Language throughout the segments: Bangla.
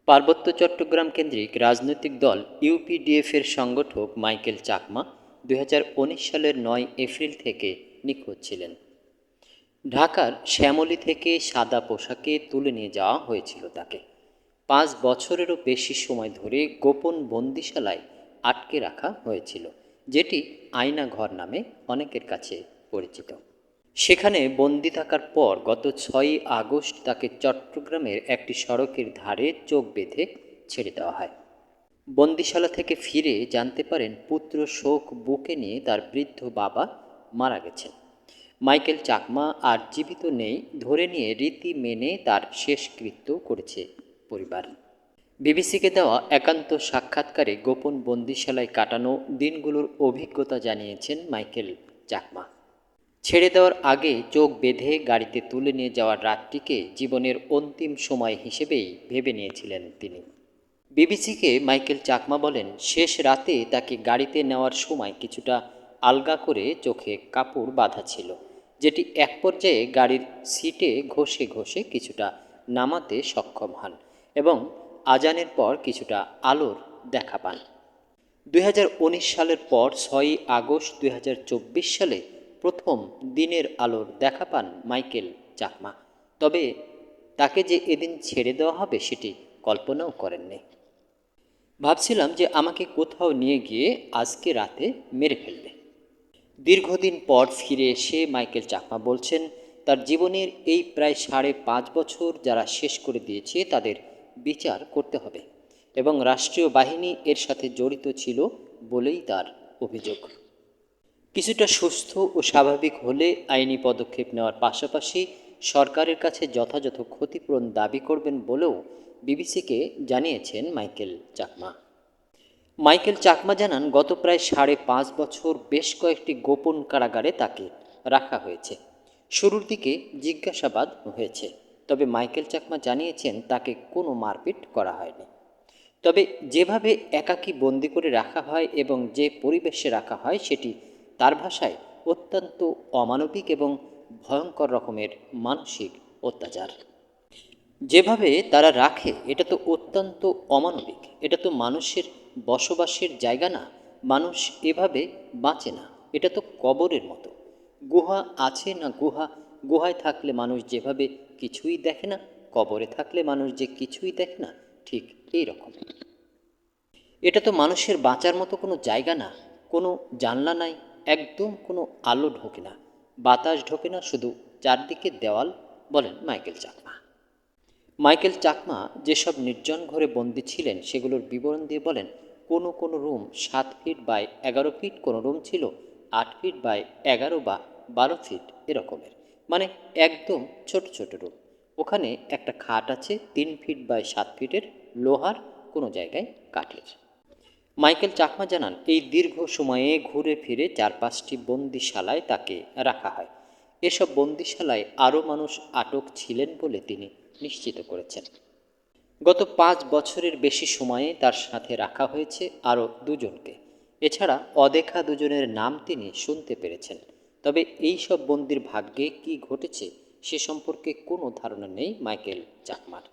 পার্বত্য চট্টগ্রাম কেন্দ্রিক রাজনৈতিক দল ইউপিডিএফের সংগঠক মাইকেল চাকমা ২০১৯ সালের ৯ এপ্রিল থেকে নিখোঁজ ছিলেন। ঢাকার শ্যামলী থেকে সাদা পোশাকে তুলে নিয়ে যাওয়া হয়েছিল তাকে। ৫ বছরেরও বেশি সময় ধরে গোপন বন্দিশালায় আটকে রাখা হয়েছিল, যেটি আয়না ঘর নামে অনেকের কাছে পরিচিত। সেখানে বন্দি থাকার পর গত ৬ই আগস্ট তাকে চট্টগ্রামের একটি সড়কের ধারে চোখ বেঁধে ছেড়ে দেওয়া হয়। বন্দিশালা থেকে ফিরে জানতে পারেন পুত্র শোক বুকে নিয়ে তার বৃদ্ধ বাবা মারা গেছেন। মাইকেল চাকমা আর জীবিত নেই ধরে নিয়ে রীতি মেনে তার শেষকৃত্য করেছে পরিবার। বিবিসিকে দেওয়া একান্ত সাক্ষাৎকারে গোপন বন্দিশালায় কাটানো দিনগুলোর অভিজ্ঞতা জানিয়েছেন মাইকেল চাকমা। ছেড়ে দেওয়ার আগে চোখ বেঁধে গাড়িতে তুলে নিয়ে যাওয়ার রাতটিকে জীবনের অন্তিম সময় হিসেবেই ভেবে নিয়েছিলেন তিনি। বিবিসিকে মাইকেল চাকমা বলেন, শেষ রাতে তাকে গাড়িতে নেওয়ার সময় কিছুটা আলগা করে চোখে কাপড় বাঁধা ছিল, যেটি এক পর্যায়ে গাড়ির সিটে ঘষে ঘষে কিছুটা নামাতে সক্ষম হন এবং আজানের পর কিছুটা আলোর দেখা পান। ২০১৯ সালের পর ৬ই আগস্ট ২০২৪ সালে প্রথম দিনের আলোর দেখা পান মাইকেল চাকমা। তবে তাকে যে এদিন ছেড়ে দেওয়া হবে সেটি কল্পনাও করেননি। ভাবছিলাম যে আমাকে কোথাও নিয়ে গিয়ে আজকে রাতে মেরে ফেলবে। দীর্ঘদিন পর ফিরে এসে মাইকেল চাকমা বলছেন, তার জীবনের এই প্রায় ৫.৫ বছর যারা শেষ করে দিয়েছে তাদের বিচার করতে হবে এবং রাষ্ট্রীয় বাহিনী এর সাথে জড়িত ছিল বলেই তার অভিযোগ। কিছুটা সুস্থ ও স্বাভাবিক হলে আইনি পদক্ষেপ নেওয়ার পাশাপাশি সরকারের কাছে যথাযথ ক্ষতিপূরণ দাবি করবেন বলেও বিবিসিকে জানিয়েছেন মাইকেল চাকমা। মাইকেল চাকমা জানান, গত প্রায় ৫.৫ বছর বেশ কয়েকটি গোপন কারাগারে তাকে রাখা হয়েছে। শুরুর দিকে জিজ্ঞাসাবাদ হয়েছে, তবে মাইকেল চাকমা জানিয়েছেন তাকে কোনো মারপিট করা হয়নি। তবে যেভাবে একাকী বন্দি করে রাখা হয় এবং যে পরিবেশে রাখা হয় সেটি তার ভাষায় অত্যন্ত অমানবিক এবং ভয়ঙ্কর রকমের মানসিক অত্যাচার। যেভাবে তারা রাখে এটা তো অত্যন্ত অমানবিক, এটা তো মানুষের বসবাসের জায়গা না, মানুষ এভাবে বাঁচে না, এটা তো কবরের মতো। গুহা আছে না গুহায় থাকলে মানুষ যেভাবে কিছুই দেখে না, কবরে থাকলে মানুষ যে কিছুই দেখে না, ঠিক এই রকম। এটা তো মানুষের বাঁচার মতো কোনো জায়গা না, কোনো জানলা নাই, একদম কোনো আলো ঢোকে না, বাতাস ঢোকে না, শুধু চারদিকে দেওয়াল, বলেন মাইকেল চাকমা। মাইকেল চাকমা যেসব নির্জন ঘরে বন্দী ছিলেন সেগুলোর বিবরণ দিয়ে বলেন, কোনো কোনো রুম ৭ ফিট বাই ১১ ফিট, কোনো রুম ছিল ৮ ফিট বাই ১১ বা ১২ ফিট এরকমের, মানে একদম ছোট ছোট রুম। ওখানে একটা খাট আছে ৩ ফিট বাই ৭ ফিটের, লোহার, কোনো জায়গায় কাঠের। মাইকেল চাকমা জানান, এই দীর্ঘ সময়ে ঘুরে ফিরে ৪-৫টি বন্দিশালায় তাকে রাখা হয়। এসব বন্দিশালায় আরও মানুষ আটক ছিলেন বলে তিনি নিশ্চিত করেছেন। গত ৫ বছরের বেশি সময়ে তার সাথে রাখা হয়েছে আরও দুজনকে। এছাড়া অদেখা দুজনের নাম তিনি শুনতে পেরেছেন। তবে এই সব বন্দির ভাগ্যে কী ঘটেছে সে সম্পর্কে কোনো ধারণা নেই মাইকেল চাকমার।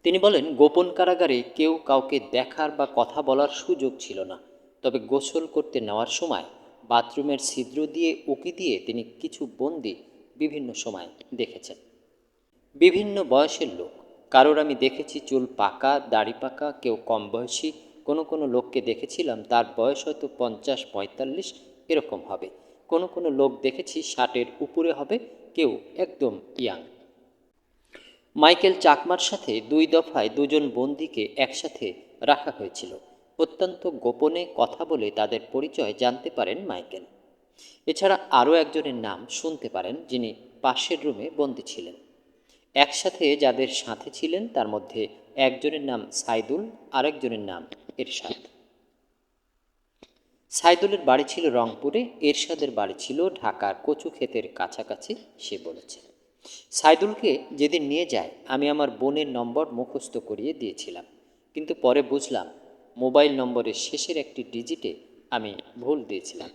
তিনি বলেন, গোপন কারাগারে কেউ কাউকে দেখার বা কথা বলার সুযোগ ছিল না। তবে গোসল করতে নেওয়ার সময় বাথরুমের ছিদ্র দিয়ে উঁকি দিয়ে তিনি কিছু বন্দি বিভিন্ন সময় দেখেছেন। বিভিন্ন বয়সের লোক, কারোর আমি দেখেছি চুল পাকা, দাড়ি পাকা, কেউ কম বয়সী, কোনো কোনো লোককে দেখেছিলাম তার বয়স হয়তো ৫০-৪৫ এরকম হবে, কোনো কোনো লোক দেখেছি ৬০-এর উপরে হবে, কেউ একদম ইয়াং। মাইকেল চাকমার সাথে ২ দফায় দুজন বন্দীকে একসাথে রাখা হয়েছিল। অত্যন্ত গোপনে কথা বলে তাদের পরিচয় জানতে পারেন মাইকেল। এছাড়া আরও একজনের নাম শুনতে পারেন যিনি পাশের রুমে বন্দী ছিলেন। একসাথে যাদের সাথে ছিলেন তার মধ্যে একজনের নাম সাইদুল, আরেকজনের নাম এরশাদ। সাইদুলের বাড়ি ছিল রংপুরে, এরশাদের বাড়ি ছিল ঢাকার কচু ক্ষেতের কাছাকাছি, সে বলেছে। সাইদুলকে যেদিন নিয়ে যায় আমি আমার বোনের নম্বর মুখস্থ করিয়ে দিয়েছিলাম, কিন্তু পরে বুঝলাম মোবাইল নম্বরের শেষের একটি ডিজিটে আমি ভুল দিয়েছিলাম।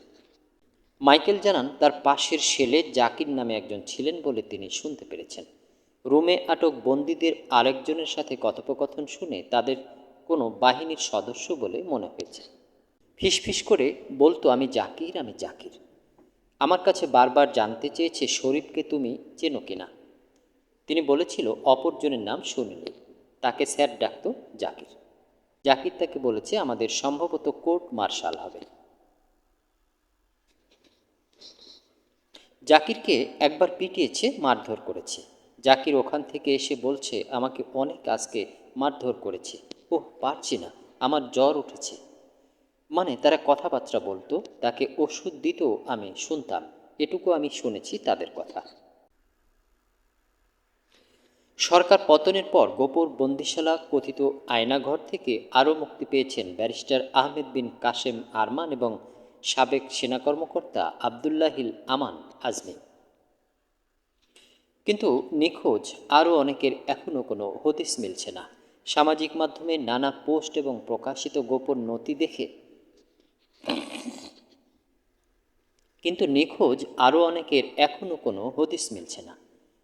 মাইকেল জানান, তার পাশের সেলে জাকির নামে একজন ছিলেন বলে তিনি শুনতে পেরেছেন। রুমে আটক বন্দীদের আরেকজনের সাথে কথোপকথন শুনে তাদের কোনো বাহিনীর সদস্য বলে মনে হয়েছে। ফিসফিস করে বলতো, আমি জাকির, আমি জাকির। আমার কাছে বারবার জানতে চেয়েছে শরীফকে তুমি চেনো কিনা। তিনি বলেছিল অপরজনের নাম শুনিনি, তাকে স্যার ডাকত জাকির। জাকির তাকে বলেছে আমাদের সম্ভবত কোর্ট মার্শাল হবে। জাকিরকে একবার পিটিয়েছে, মারধর করেছে। জাকির ওখান থেকে এসে বলছে আমাকে অনেক আজকে মারধর করেছে, ওহ পারছি না, আমার জ্বর উঠেছে। মানে তারা কথাবার্তা বলতো, তাকে ওষুধ দিত, আমি শুনতাম, এটুকু আমি শুনেছি তাদের কথা। সরকার পতনের পর গোপন বন্দিশালা কথিত আয়নাঘর থেকে আরও মুক্তি পেয়েছেন ব্যারিস্টার আহমেদ বিন কাশেম আরমান এবং সাবেক সেনা কর্মকর্তা আবদুল্লাহিল আমান আজমি। কিন্তু নিখোঁজ আরও অনেকের এখনও কোনো হদিস মিলছে না। সামাজিক মাধ্যমে নানা পোস্ট এবং প্রকাশিত গোপন নথি দেখে নিখোঁজ আরও অনেকের এখনও কোনো হদিস মিলছে না।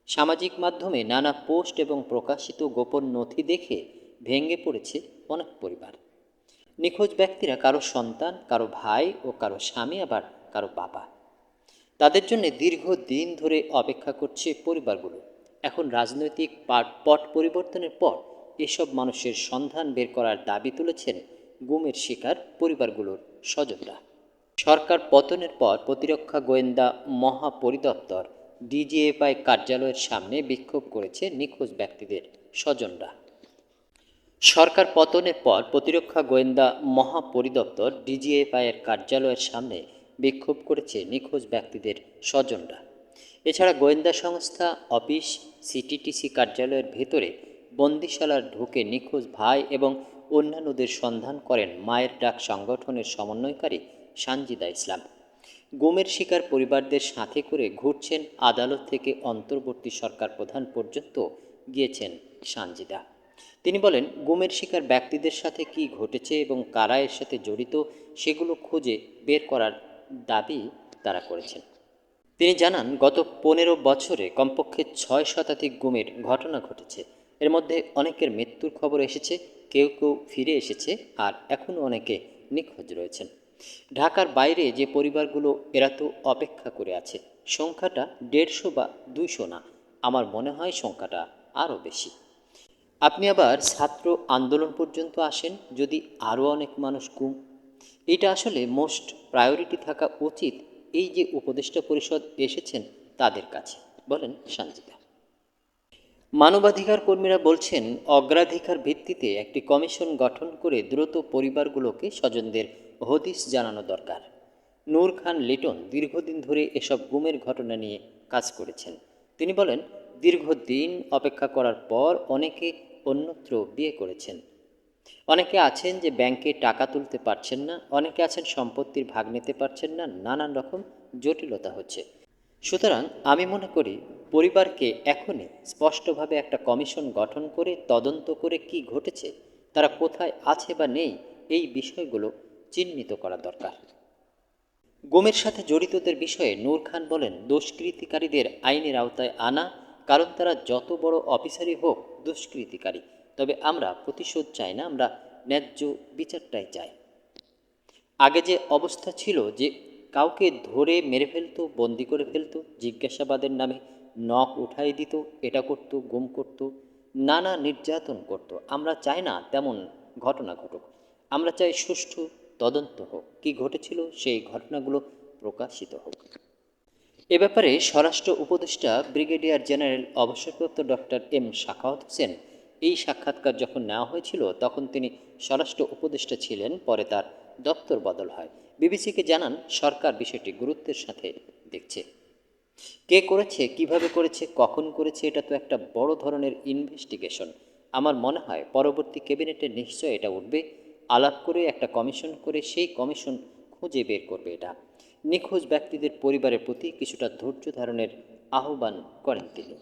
সামাজিক মাধ্যমে নানা পোস্ট এবং প্রকাশিত গোপন নথি দেখে ভেঙে পড়েছে অনেক পরিবার। নিখোঁজ ব্যক্তিরা কারো সন্তান, কারো ভাই ও কারো স্বামী, আবার কারো বাবা। তাদের জন্য দীর্ঘদিন ধরে অপেক্ষা করছে পরিবারগুলো। এখন রাজনৈতিক পট পরিবর্তনের পর এসব মানুষের সন্ধান বের করার দাবি তুলেছেন গুমের শিকার পরিবারগুলোর স্বজনরা। সরকার পতনের পর প্রতিরক্ষা গোয়েন্দা মহাপরিদপ্তর ডিজিএফআই কার্যালয়ের সামনে বিক্ষোভ করেছে নিখোঁজ ব্যক্তিদের স্বজনরা। সরকার পতনের পর প্রতিরক্ষা গোয়েন্দা মহাপরিদপ্তর ডিজিএফআইয়ের কার্যালয়ের সামনে বিক্ষোভ করেছে নিখোঁজ ব্যক্তিদের স্বজনরা। এছাড়া গোয়েন্দা সংস্থা অফিস, সিটিটিসি কার্যালয়ের ভেতরে বন্দিশালার ঢুকে নিখোঁজ ভাই এবং অন্যান্যদের সন্ধান করেন মায়ের ডাক সংগঠনের সমন্বয়কারী সানজিদা ইসলাম। গুমের শিকার পরিবারদের সাথে করে ঘুরছেন আদালত থেকে অন্তর্বর্তী সরকার প্রধান পর্যন্ত গিয়েছেন সানজিদা। তিনি বলেন, গুমের শিকার ব্যক্তিদের সাথে কি ঘটেছে এবং কারা এর সাথে জড়িত সেগুলো খুঁজে বের করার দাবি তারা করেছেন। তিনি জানান, গত 15 বছরে কমপক্ষে 6 শতাধিক গুমের ঘটনা ঘটেছে। এর মধ্যে অনেকের মৃত্যুর খবর এসেছে, কেউ কেউ ফিরে এসেছে, আর এখনও অনেকে নিখোঁজ রয়েছেন। ঢাকার বাইরে যে পরিবারগুলো এরা তো অপেক্ষা করে আছে, সংখ্যাটা 150 বা 200 না, আমার মনে হয় সংখ্যাটা আরও বেশি। আপনি আবার ছাত্র আন্দোলন পর্যন্ত আসেন, যদি আরও অনেক মানুষ গুম। এটা আসলে মোস্ট প্রায়োরিটি থাকা উচিত এই যে উপদেষ্টা পরিষদ এসেছেন তাদের কাছে, বলেন সানজিদা। মানবাধিকার কর্মীরা বলছেন, অগ্রাধিকার ভিত্তিতে একটি কমিশন গঠন করে দ্রুত পরিবারগুলোকে স্বজনদের হদিস জানানো দরকার। নূর খান লিটন দীর্ঘদিন ধরে এসব গুমের ঘটনা নিয়ে কাজ করেছেন। তিনি বলেন, দীর্ঘদিন অপেক্ষা করার পর অনেকে অন্যত্র বিয়ে করেছেন। অনেকে আছেন যে ব্যাংকে টাকা তুলতে পারছেন না, অনেকে আছেন সম্পত্তির ভাগ নিতে পারছেন না, নানান রকম জটিলতা হচ্ছে। সুতরাং আমি মনে করি পরিবারকে এখনই স্পষ্টভাবে একটা কমিশন গঠন করে তদন্ত করে কি ঘটেছে, তারা কোথায় আছে বা নেই, এই বিষয়গুলো চিহ্নিত করা দরকার। গুমের সাথে জড়িতদের বিষয়ে নূর খান বলেন, দুষ্কৃতিকারীদের আইনের আওতায় আনা, কারণ তারা যত বড় অফিসারই হোক দুষ্কৃতিকারী। তবে আমরা প্রতিশোধ চাই না, আমরা ন্যায্য বিচারটাই চাই। আগে যে অবস্থা ছিল যে কাউকে ধরে মেরে ফেলতো, বন্দি করে ফেলতো, জিজ্ঞাসাবাদের নামে নখ উঠাই দিত, এটা করতো, গুম করতো, নানা নির্যাতন করত, আমরা চাই না তেমন ঘটনা ঘটুক। আমরা চাই সুষ্ঠু তদন্ত হোক, কী ঘটেছিল সেই ঘটনাগুলো প্রকাশিত হোক। এ ব্যাপারে স্বরাষ্ট্র উপদেষ্টা ব্রিগেডিয়ার জেনারেল অবসরপ্রাপ্ত ডক্টর এম সাখাওয়াত হোসেন এই সাক্ষাৎকার যখন নেওয়া হয়েছিল তখন তিনি স্বরাষ্ট্র উপদেষ্টা ছিলেন, পরে তার দপ্তর বদল হয়। বিবিসিকে জানান, সরকার বিষয়টি গুরুত্বের সাথে দেখছে। কে করেছে, কিভাবে করেছে, কখন করেছে, এটা তো একটা বড় ধরনের ইনভেস্টিগেশন। আমার মনে হয় পরবর্তী ক্যাবিনেটে নিশ্চয় এটা উঠবে, আলাপ করে একটা কমিশন করে সেই কমিশন খুঁজে বের করবে এটা। নিখোঁজ ব্যক্তিদের পরিবারের প্রতি কিছুটা ধৈর্য ধারণের আহ্বান করেন তিনি।